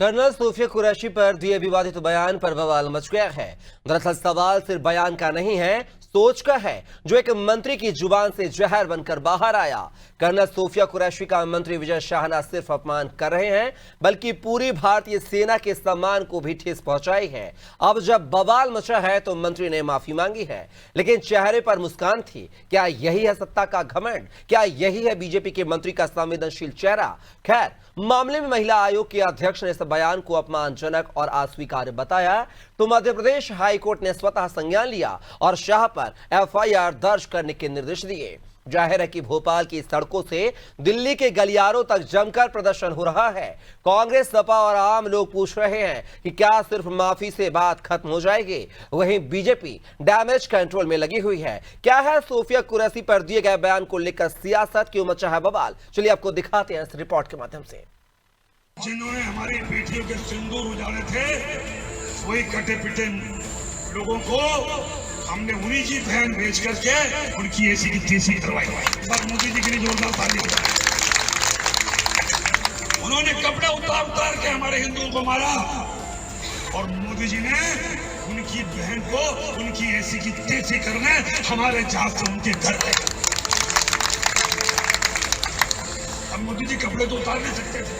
Colonel सूफिया कुरैशी पर दिए विवादित बयान पर बवाल मच गया है। दरअसल सवाल सिर्फ बयान का नहीं है, सोच का है, जो एक मंत्री की जुबान से जहर बनकर बाहर आया। कर्नल सूफिया कुरैशी का मंत्री विजय शाह न सिर्फ अपमान कर रहे हैं, बल्कि पूरी भारतीय सेना के सम्मान को भी ठेस पहुंचाई है। अब जब बवाल मचा है तो मंत्री ने माफी मांगी है, लेकिन चेहरे पर मुस्कान थी। क्या यही है सत्ता का घमंड? क्या यही है बीजेपी के मंत्री का संवेदनशील चेहरा? खैर, मामले में महिला आयोग के अध्यक्ष ने इस बयान को अपमानजनक और अस्वीकार्य बताया तो मध्य प्रदेश हाईकोर्ट ने स्वतः संज्ञान लिया और शाह पर एफआईआर दर्ज करने के निर्देश दिए। जाहिर है कि भोपाल की सड़कों से दिल्ली के गलियारों तक जमकर प्रदर्शन हो रहा है। कांग्रेस, सपा और आम लोग पूछ रहे हैं कि क्या सिर्फ माफी से बात खत्म हो जाएगी? वहीं बीजेपी डैमेज कंट्रोल में लगी हुई है। क्या है सूफिया कुरैशी पर दिए गए बयान को लेकर सियासत, क्यों मचा है बवाल? चलिए आपको दिखाते हैं इस रिपोर्ट के माध्यम से। जिन्होंने हमारी बेटियों के सिंदूर उजाड़े थे, वही कटे पिटे लोगों को हमने उन्हीं की बहन बेच करके उनकी ऐसी की तैसी करवाई। पर मोदी जी के लिए जोरदार ताली हो। उन्होंने कपड़े उतार के हमारे हिंदुओं को मारा और मोदी जी ने उनकी बहन को उनकी ऐसी की तैसी करने हमारे जहाज से उनके घर गए। अब मोदी जी कपड़े तो उतार नहीं सकते थे,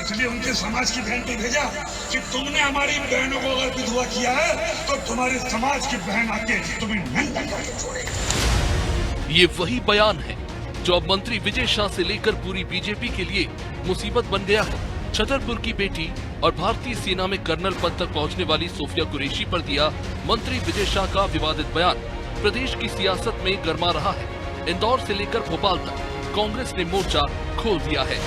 इसलिए उनके समाज की बहन को भेजा कि तुमने हमारी बहनों को अगर विधवा किया है तो तुम्हारे समाज की बहन आके तुम्हें नंगा करके छोड़ेगी। ये वही बयान है जो अब मंत्री विजय शाह से लेकर पूरी बीजेपी के लिए मुसीबत बन गया है। छतरपुर की बेटी और भारतीय सेना में कर्नल पद तक पहुंचने वाली सूफिया कुरैशी पर दिया मंत्री विजय शाह का विवादित बयान प्रदेश की सियासत में गर्मा रहा है। इंदौर से लेकर भोपाल तक कांग्रेस ने मोर्चा खोल दिया है।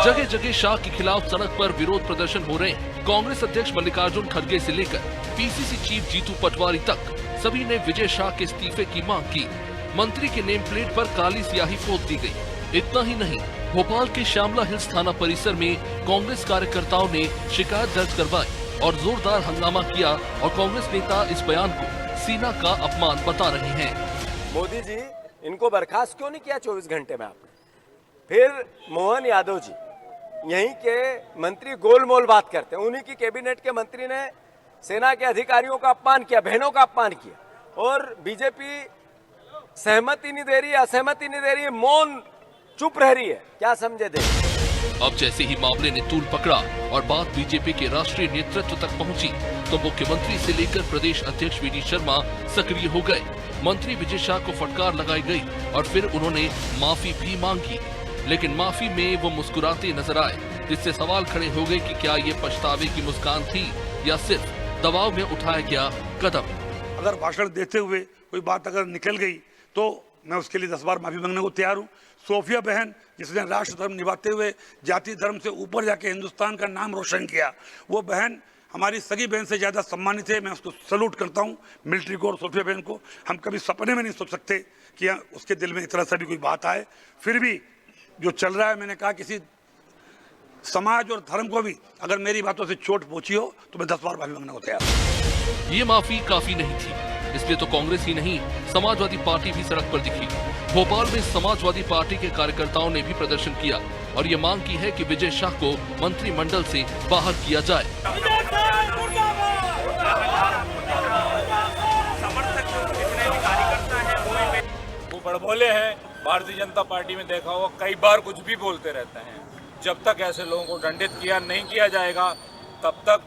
जगह जगह शाह के खिलाफ सड़क पर विरोध प्रदर्शन हो रहे हैं। कांग्रेस अध्यक्ष मल्लिकार्जुन खड़गे से लेकर पीसीसी चीफ जीतू पटवारी तक सभी ने विजय शाह के इस्तीफे की मांग की। मंत्री के नेम प्लेट पर काली स्याही पोत दी गई। इतना ही नहीं, भोपाल के श्यामला हिल्स थाना परिसर में कांग्रेस कार्यकर्ताओं ने शिकायत दर्ज करवाई और जोरदार हंगामा किया और कांग्रेस नेता इस बयान को सेना का अपमान बता रहे हैं। मोदी जी, इनको बर्खास्त क्यों नहीं किया 24 घंटे में आपने? फिर मोहन यादव जी, यहीं के मंत्री गोलमोल बात करते हैं। उन्हीं की कैबिनेट के मंत्री ने सेना के अधिकारियों का अपमान किया, बहनों का अपमान किया और बीजेपी सहमति नहीं दे रही, असहमति नहीं दे रही, मौन चुप रह रही है। क्या समझे दे? अब जैसे ही मामले ने तूल पकड़ा और बात बीजेपी के राष्ट्रीय नेतृत्व तक पहुंची, तो मुख्यमंत्री से लेकर प्रदेश अध्यक्ष वी डी शर्मा सक्रिय हो गए। मंत्री विजय शाह को फटकार लगाई गई और फिर उन्होंने माफी भी मांगी, लेकिन माफी में वो मुस्कुराते नजर आए, जिससे सवाल खड़े हो गए कि क्या ये पछतावे की मुस्कान थी या सिर्फ दबाव में उठाया गया कदम। अगर भाषण देते हुए कोई बात अगर निकल गई तो मैं उसके लिए 10 बार माफी मांगने को तैयार हूँ। सूफिया बहन, जिसने राष्ट्र धर्म निभाते हुए जाति धर्म से ऊपर जाके हिंदुस्तान का नाम रोशन किया, वो बहन हमारी सगी बहन से ज़्यादा सम्मानित है। मैं उसको सलूट करता हूँ, मिलिट्री को और सूफिया बहन को। हम कभी सपने में नहीं सोच सकते कि उसके दिल में इतना सा भी कोई बात आए। फिर भी जो चल रहा है, मैंने कहा किसी समाज और धर्म को भी अगर मेरी बातों से चोट पहुंची हो तो मैं 10 बार माफी मांगने को तैयार हूं। ये माफी काफी नहीं थी, इसलिए तो कांग्रेस ही नहीं, समाजवादी पार्टी भी सड़क पर दिखी। भोपाल में समाजवादी पार्टी के कार्यकर्ताओं ने भी प्रदर्शन किया और ये मांग की है कि विजय शाह को मंत्रिमंडल से बाहर किया जाए। वो बड़बोले हैं, भारतीय जनता पार्टी में देखा होगा कई बार कुछ भी बोलते रहते हैं। जब तक ऐसे लोगों को दंडित नहीं किया जाएगा तब तक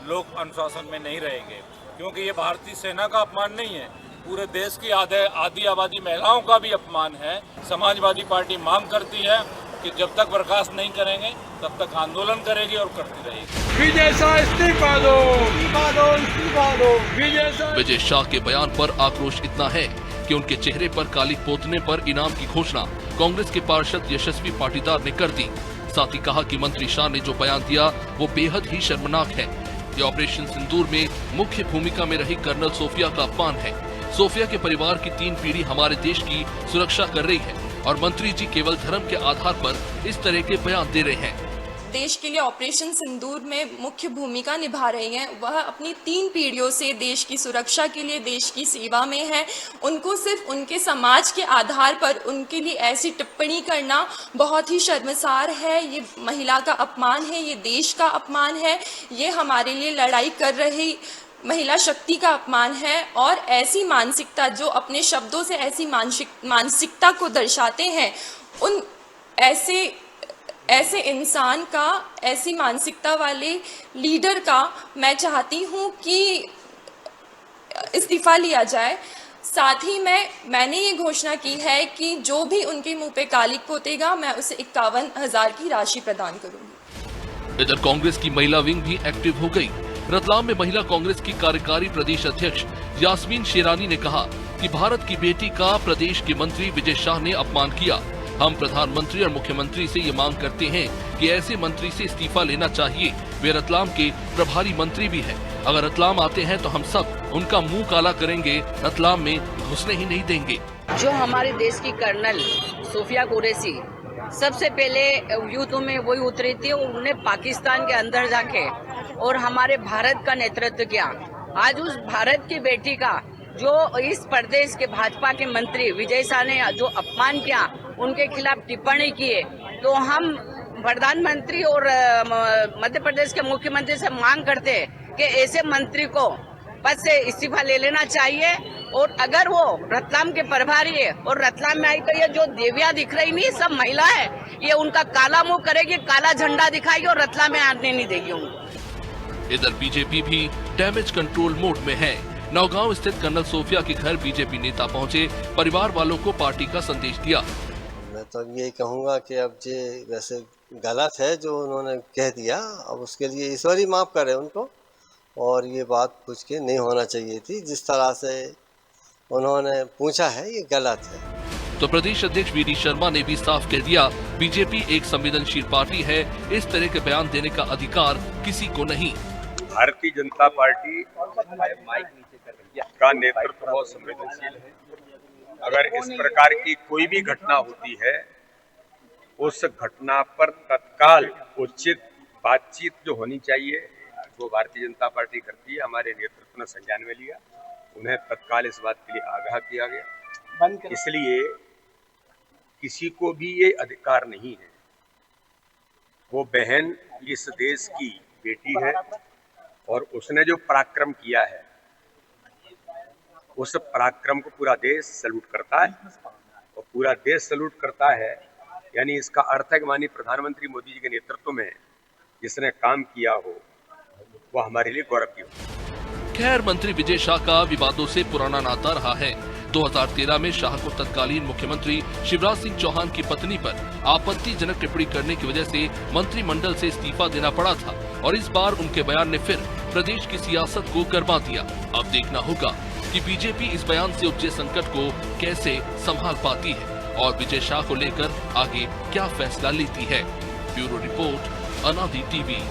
लोग अनुशासन में नहीं रहेंगे, क्योंकि ये भारतीय सेना का अपमान नहीं है, पूरे देश की आधी आबादी महिलाओं का भी अपमान है। समाजवादी पार्टी मांग करती है कि जब तक बर्खास्त नहीं करेंगे तब तक आंदोलन करेगी और करती रहेगी। विजय शाह इस्तीफा दो, इस्तीफा दो, इस्तीफा दो। विजय शाह के बयान पर आक्रोश इतना है कि उनके चेहरे पर काली पोतने पर इनाम की घोषणा कांग्रेस के पार्षद यशस्वी पाटीदार ने कर दी। साथ ही कहा कि मंत्री शाह ने जो बयान दिया वो बेहद ही शर्मनाक है। ये ऑपरेशन सिंदूर में मुख्य भूमिका में रही कर्नल सूफिया का अपमान है। सूफिया के परिवार की 3 पीढ़ी हमारे देश की सुरक्षा कर रही है और मंत्री जी केवल धर्म के आधार पर इस तरह के बयान दे रहे हैं। देश के लिए ऑपरेशन सिंदूर में मुख्य भूमिका निभा रही हैं, वह अपनी 3 पीढ़ियों से देश की सुरक्षा के लिए देश की सेवा में है। उनको सिर्फ उनके समाज के आधार पर उनके लिए ऐसी टिप्पणी करना बहुत ही शर्मसार है। ये महिला का अपमान है, ये देश का अपमान है, ये हमारे लिए लड़ाई कर रही महिला शक्ति का अपमान है। और ऐसी मानसिकता, जो अपने शब्दों से ऐसी मानसिकता को दर्शाते हैं, उन ऐसे इंसान का, ऐसी मानसिकता वाले लीडर का मैं चाहती हूँ कि इस्तीफा लिया जाए। साथ ही मैंने ये घोषणा की है कि जो भी उनके मुंह पे कालिक पोतेगा, मैं उसे 51,000 की राशि प्रदान करूंगी। इधर कांग्रेस की महिला विंग भी एक्टिव हो गई। रतलाम में महिला कांग्रेस की कार्यकारी प्रदेश अध्यक्ष यास्मीन शेरानी ने कहा कि भारत की बेटी का प्रदेश के मंत्री विजय शाह ने अपमान किया। हम प्रधानमंत्री और मुख्यमंत्री से ये मांग करते हैं कि ऐसे मंत्री से इस्तीफा लेना चाहिए। वे रतलाम के प्रभारी मंत्री भी हैं। अगर रतलाम आते हैं तो हम सब उनका मुंह काला करेंगे, रतलाम में घुसने ही नहीं देंगे। जो हमारे देश की कर्नल सोफिया कुरैशी सबसे पहले युद्ध में वही उतरी थी, उन्होंने पाकिस्तान के अंदर जाके और हमारे भारत का नेतृत्व किया। आज उस भारत की बेटी का जो इस प्रदेश के भाजपा के मंत्री विजय शाह ने जो अपमान किया, उनके खिलाफ टिप्पणी किए, तो हम प्रधानमंत्री और मध्य प्रदेश के मुख्यमंत्री से मांग करते हैं कि ऐसे मंत्री को पद से इस्तीफा ले लेना चाहिए। और अगर वो रतलाम के प्रभारी है और रतलाम में आई तो ये जो देविया दिख रही नहीं, सब महिला है, ये उनका काला मुंह करेगी, काला झंडा दिखाएगी और रतलाम में आने नहीं देगी उनको। इधर बीजेपी भी डैमेज कंट्रोल मोड में है। नौगांव स्थित कर्नल सोफिया के घर बीजेपी नेता पहुंचे, परिवार वालों को पार्टी का संदेश दिया। मैं तो यही कहूँगा कि अब ये वैसे गलत है जो उन्होंने कह दिया, अब उसके लिए ईश्वर ही माफ करे उनको, और ये बात पूछ के नहीं होना चाहिए थी। जिस तरह से उन्होंने पूछा है, ये गलत है। तो प्रदेश अध्यक्ष वी डी शर्मा ने भी साफ कह दिया, बीजेपी एक संवेदनशील पार्टी है, इस तरह के बयान देने का अधिकार किसी को नहीं। भारतीय जनता पार्टी का नेतृत्व बहुत संवेदनशील है। अगर इस प्रकार की कोई भी घटना होती है, उस घटना पर तत्काल उचित बातचीत जो होनी चाहिए वो भारतीय जनता पार्टी करती है। हमारे नेतृत्व ने संज्ञान में लिया, उन्हें तत्काल इस बात के लिए आगाह किया गया। इसलिए किसी को भी ये अधिकार नहीं है, वो बहन इस देश की बेटी है और उसने जो पराक्रम किया है, उस पराक्रम को पूरा देश सैल्यूट करता है और पूरा देश सैल्यूट करता है। यानी इसका अर्थ है कि माननीय प्रधानमंत्री मोदी जी के नेतृत्व में जिसने काम किया हो, वो हमारे लिए गौरव की हो। खैर, मंत्री विजय शाह का विवादों से पुराना नाता रहा है। 2013 में शाह को तत्कालीन मुख्यमंत्री शिवराज सिंह चौहान की पत्नी पर आपत्तिजनक टिप्पणी करने की वजह से मंत्रिमंडल से इस्तीफा देना पड़ा था और इस बार उनके बयान ने फिर प्रदेश की सियासत को गरमा दिया। अब देखना होगा कि बीजेपी इस बयान से उपजे संकट को कैसे संभाल पाती है और विजय शाह को लेकर आगे क्या फैसला लेती है। ब्यूरो रिपोर्ट, अनादि टीवी।